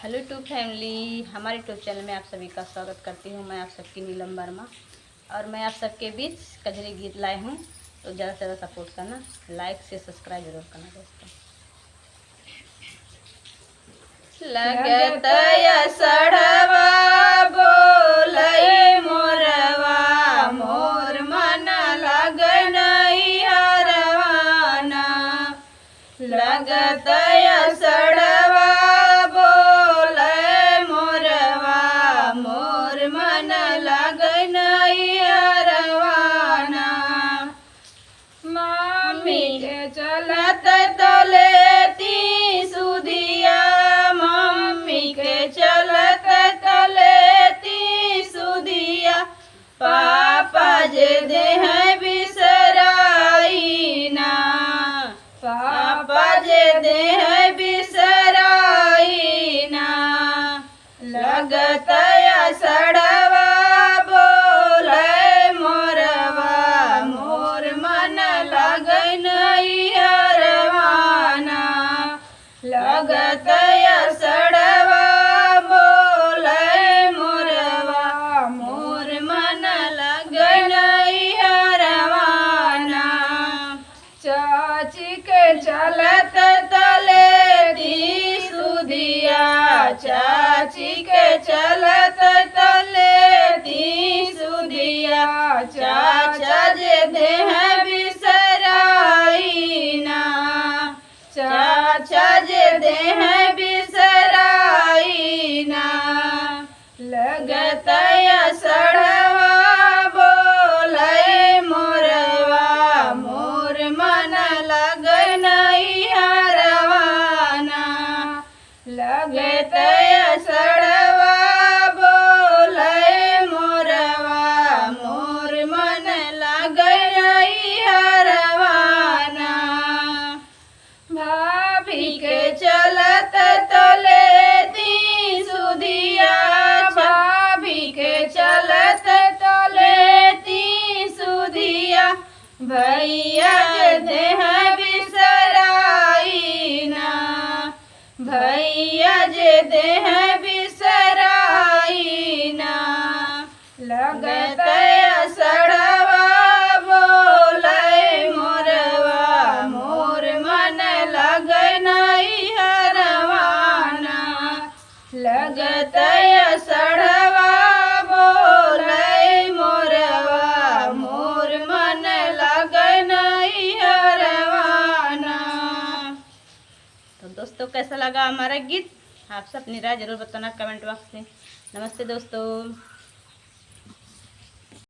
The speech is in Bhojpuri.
हेलो टू फैमिली, हमारे यूट्यूब चैनल में आप सभी का स्वागत करती हूँ। मैं आप सबकी नीलम वर्मा और मैं आप सबके बीच कजरी गीत लाए हूँ। तो ज़्यादा से ज़्यादा सपोर्ट करना, लाइक से सब्सक्राइब जरूर करना दोस्तों। लगत सड़वा बोलई मोरवा, मोर मन लगनई हरवाना। लगत सड़वा बोलई मोरवा, मोर मन लगनई हरवाना। मम्मी के चलत तलेती सुधिया, मम्मी के चलत तलेती सुधिया। पापा जे देह बिसराई ना, पापा जे देह बिसराई ना। लगत सड़वा बोले मोरवा, मोर मन लगनई हरवाना। लगत सड़वा बोले मोरवा, मोर मन लगनई हरवाना। चाची के चलत तलेती सुधिया, चाची के चलत तलेती सुधिया। चाचा जे देह बिसराई ना, चाचा जे देह बिसराई ना। लगत सड़वा बोले मोरवा, मोर मन लगनई हरवाना। लगत सड़वा बोले मोरवा, मोर मन लगनई हरवाना। भाभी के चलत तलेती सुधिया, भाभी के चलत तलेती सुधिया। भैया जे देह बिसराई ना, भैया जे देह बिसराई ना। लगत सड़वा बोले मोरवा, मोर मन लगनई हरवाना। लगत सड़वा बोले मोरवा, मोर मन लगनई हरवाना। तो दोस्तों, कैसा लगा हमारा गीत? आप सब अपनी राय जरूर बताना कमेंट बॉक्स में। नमस्ते दोस्तों।